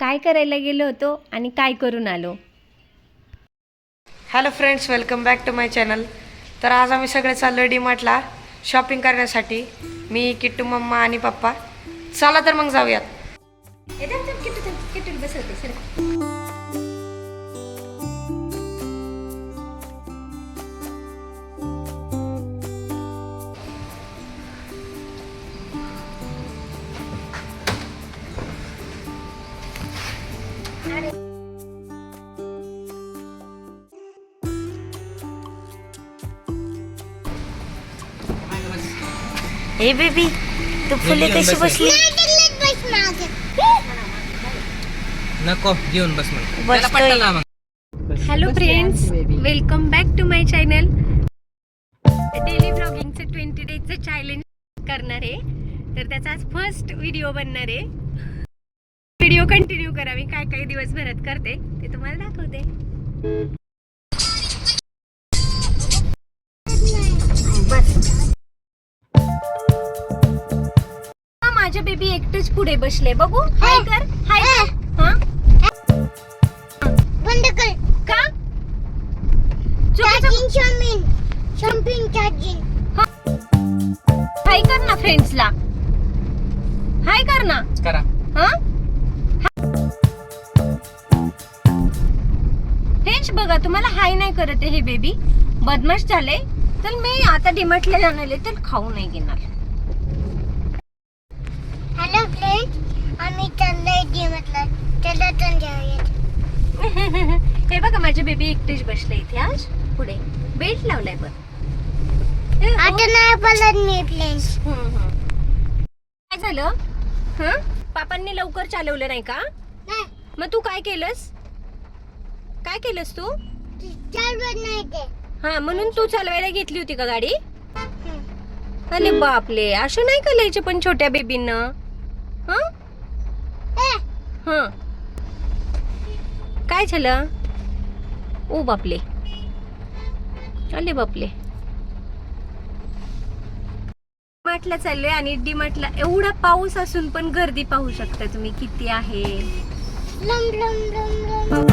काय करायला गेलो होतो आणि काय करून आलो. Hello friends, welcome back to my channel. तर आज आम्ही सगळे चाललो डीमार्टला शॉपिंग करण्यासाठी. मी, किट्टू, मम्मा आणि पप्पा. चला तर मग जाऊयात. हे बेबी, तू फुले कशी बसली? नको घेऊन बस मग. Hello friends, welcome back to my channel. Daily व्लॉगिंगचं 20 डेजचं चॅलेंज करणार आहे. तर त्याचा आज फर्स्ट व्हिडिओ बनणार आहे. व्हिडिओ कंटिन्यू करा. मी काय काय दिवसभरात करते ते तुम्हाला दाखवते. बस माझ्या बेबी एकटेच पुढे बसले. बघू, हाय कर, हाय कर. हा, बंद कर. का हाय कर ना फ्रेंड्सला, हाय कर ना. करा. हा, हेच बघा, तुम्हाला हाय नाही करत आहे हे बेबी. बदमाश झाले. तर मी आता डीमार्टला जाणार आहे, तर खाऊ नाही घेणार. हॅलो फ्रेंड्स, आम्ही चाललोय डीमार्टला. चला तर जाऊयात. हे बघा, माझे बेबी एकटेच बसले इथे आज पुढे. बेल्ट लावलाय पण. आता नाही पडत मी फ्रेंड्स. काय झालं? पापांनी लवकर चालवलं नाही का? मग तू काय केलंस? काय केलंस तू? चालवत नाही ते. हा, म्हणून तू चालवायला घेतली होती का गाडी? अरे बापले, असं नाही करायचं पण छोट्या बेबींना. काय झालं? ओ बापले, अरे बापले. डीमार्टला चाललोय आणि डीमार्टला एवढा पाऊस असून पण गर्दी पाहू शकता तुम्ही किती आहे. Lump lump lump lump.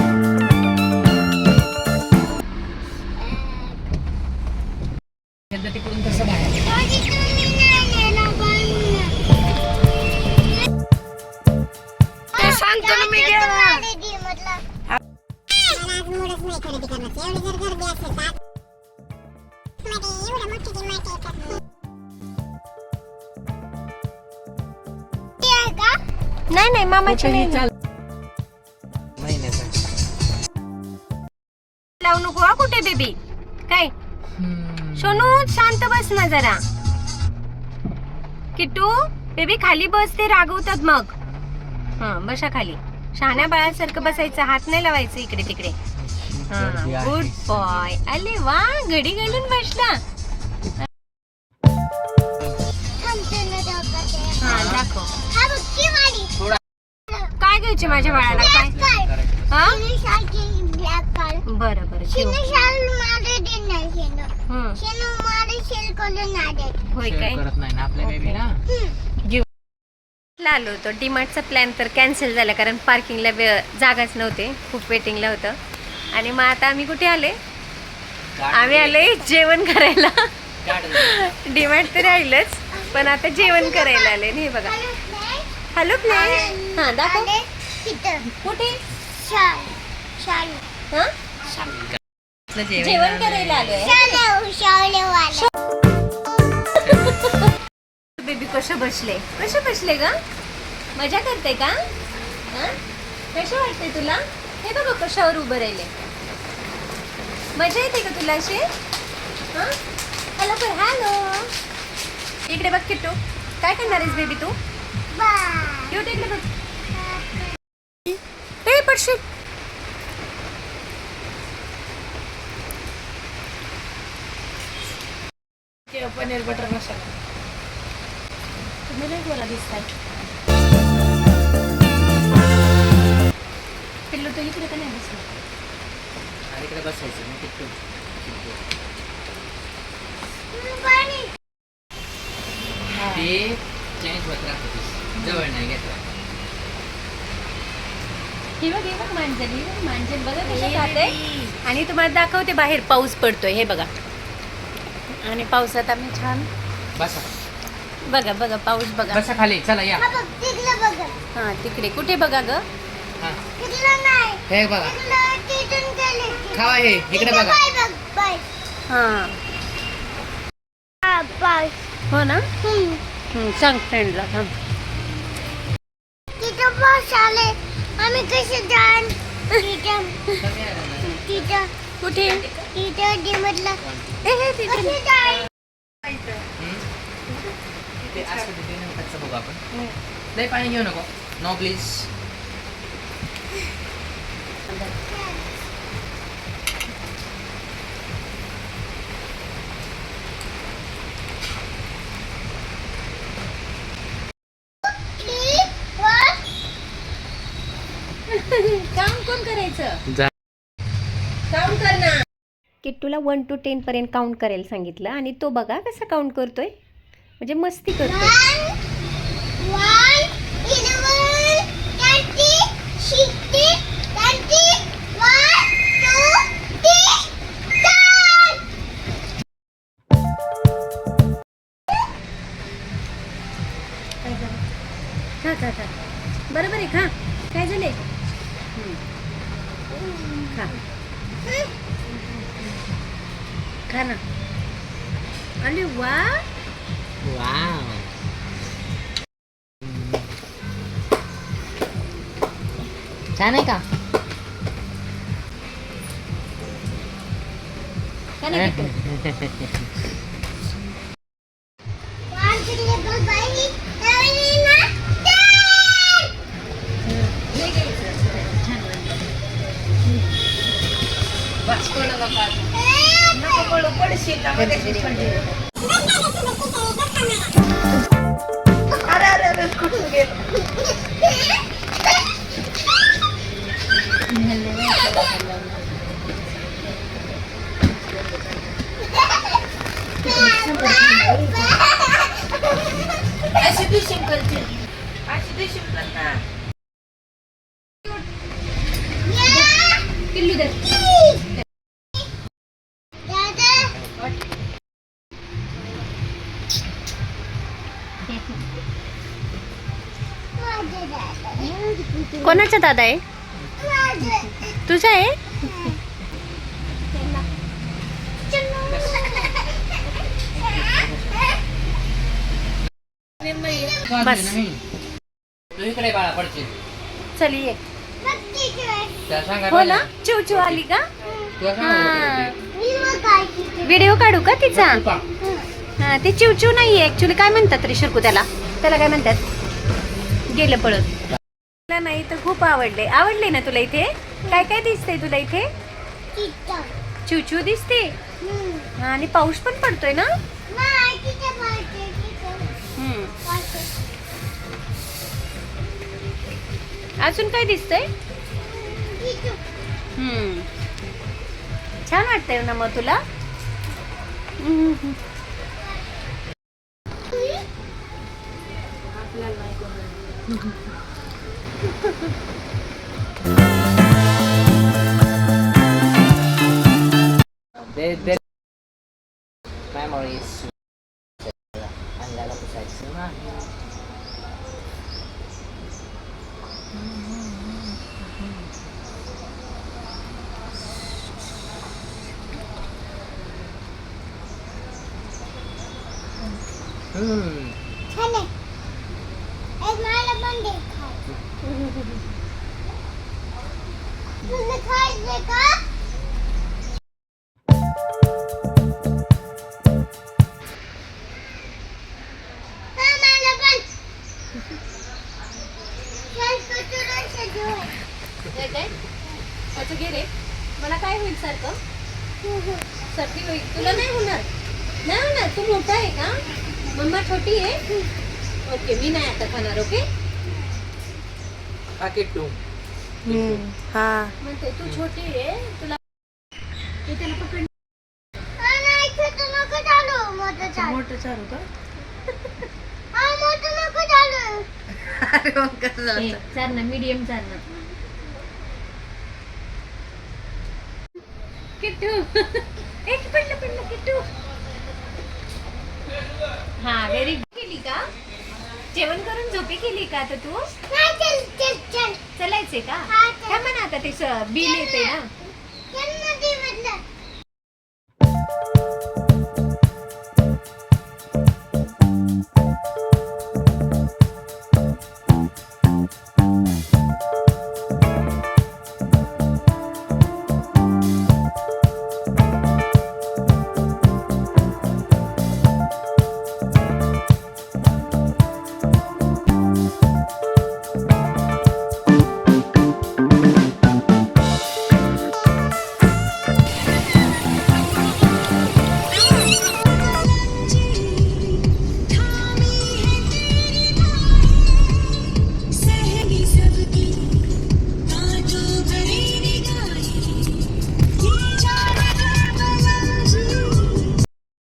तिकडून कसं बाहेर? सांगतो ना मी गेला. नाही नाही, मामाची नाही. महिन्याचा. लावू नको हा कुठे बेबी. काय सोनू, शांत बस ना जरा. किट्टू बेबी, खाली बस, ते रागवतात मग. हा, बसा खाली. शहाण्या बाळासारखं बसायचं, हात नाही लावायचं इकडे तिकडे. हा, गुड बॉय. अरे वा, घडी घालून बसला. हा, दाखव. काय घ्यायचे माझ्या बाळाला? काय? हा, बरं बरं, ठेव. होय काय? करत नाही ना आपल्या बेबीला. आलो होतो. डीमार्टचा प्लॅन तर कॅन्सल झाला कारण पार्किंगला जागाच नव्हते. खूप वेटिंगला होतं. आणि मग आता आम्ही कुठे आले? आम्ही आले जेवण करायला. डीमार्ट तर राहिलंच, पण आता जेवण करायला आले. हे बघा. Hello please. हा, दाखव. कुठे? हा, जेवण करायला आलोय. बेबी कसं बसले ग? मजा करते का? कसं वाटते तुला? हे बघ कशावर उभं राहिले. मजा येते का तुला अशी? हॅलो कर, हॅलो. इकडे बघ किट्टू, काय करणार आहेस बेबी तू? क्यूट, इकडे बघ. हे पडशील. पनीर बटर मसाला. तुम्ही नाही मला दिसताय. पिल्लू तो इकडे का नाही बसला? इकडे बसायचं मग किट्टू. ते चेंज होत राहतो, जवळ नाही घेतला. हे बघ मांजर बघा कशी खाते. आणि तुम्हाला दाखवते बाहेर पाऊस पडतोय हे बघा. आणि पावसात आम्ही छान बसा बघा पाऊस बघा. बसा खाली चला या. हा बघ तिकडे बघा. हा तिकडे कुठे बघा ग. हा. तिकडे नाही. हे बघा तिकडे तिथून गेले. खावा हे इकडे बघा. बाय बघ बाय. हा हा बाय. हो ना. सांग फ्रेंडला थांब. तिथं बस आले. आम्ही कसे जाण? तिथं तिथं कुठे तिथं डिमटला हे तिथे कसे जाण? ते असं तिथे नंतरचं बघू आपण. लय पाणी घेऊ नको. No please. काम कोण करायचं. जा. काउंट कर ना. किट्टूला 1 to 10 पर्यंत काउंट करायला सांगितलं आणि तो बघा कसा काउंट करतोय. म्हणजे मस्ती करतोय. 1, 11, 20, 60, 20, 1, 2, 3, 4. खा बरोबर आहे. खा काय झाले. खा खा ना. अरे वा. वाव. छान आहे का. खा ना Kittu. One, two, three, four, five, six, seven, eight, nine, 10. लय घ्यायचं. छान वाटलं. बस कोणा बाबा नको पडू पडशील ना मध्ये पडशील. अरे कुठून गेलो. अशी दिशील करते. अशी दिशील कर ना. पिल्लू दे. कोणाचा दादा आहे. तुझा आहे. बस. तू इकडे बाळा पडशील. चल ये. त्याला सांगा हो ना. चिवचिव आली का. तुला हा. सांगा व्हिडिओ काढू का तिचा. का. हा ते चिवचिव नाहीये ऍक्च्युली. काय म्हणतात रे शिरकू त्याला काय म्हणतात. गेलं पळत. तुला नाही तर खूप आवडले ना तुला इथे. काय काय दिसतंय तुला इथे. चिवचिव दिसते. हा, आणि पाऊस पण पडतोय ना. अजून काय दिसतंय. छान वाटतंय ना मग तुला. दे memories. Alala ko sa isima. छान आहे. एक मला पण दे खाय. तुला खायचं का. हा, मला पण. चल, तुला सजव. काय असं घे रे. मला काय होईल सारखं. सर्दी होईल. तुला नाही होणार. नाही होणार. तू मोठा आहे का. मम्मा छोटी आहे. ओके मी नाही आता खाणार. Okay Paket 2. हा. म्हणते तू छोटी आहे. तुला ते त्याला पकड. हा, नाही, छोटं नको चालू. मोठं चालू. मोठं चालू का. हा, मोठं नको चालू. अरे मग कसं चार ना मीडियम चार ना. किट्टू एक पडलं किट्टू. हा व्हेरी गुड. केली का जेवण करून झोपी केली का आता तू? नाही, चल चल चल चलायचे का? हा, चल. काय म्हणा आता ते बिल येते ना. चल नदीमधलं.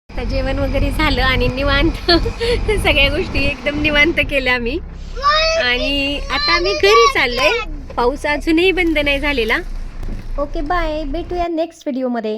आता जेवण वगैरे झालं आणि निवांत सगळ्या गोष्टी एकदम निवांत केल्या आम्ही. आणि आता आम्ही घरी चाललोय. पाऊस अजूनही बंद नाही झालेला. ओके बाय, भेटूया नेक्स्ट व्हिडिओमध्ये.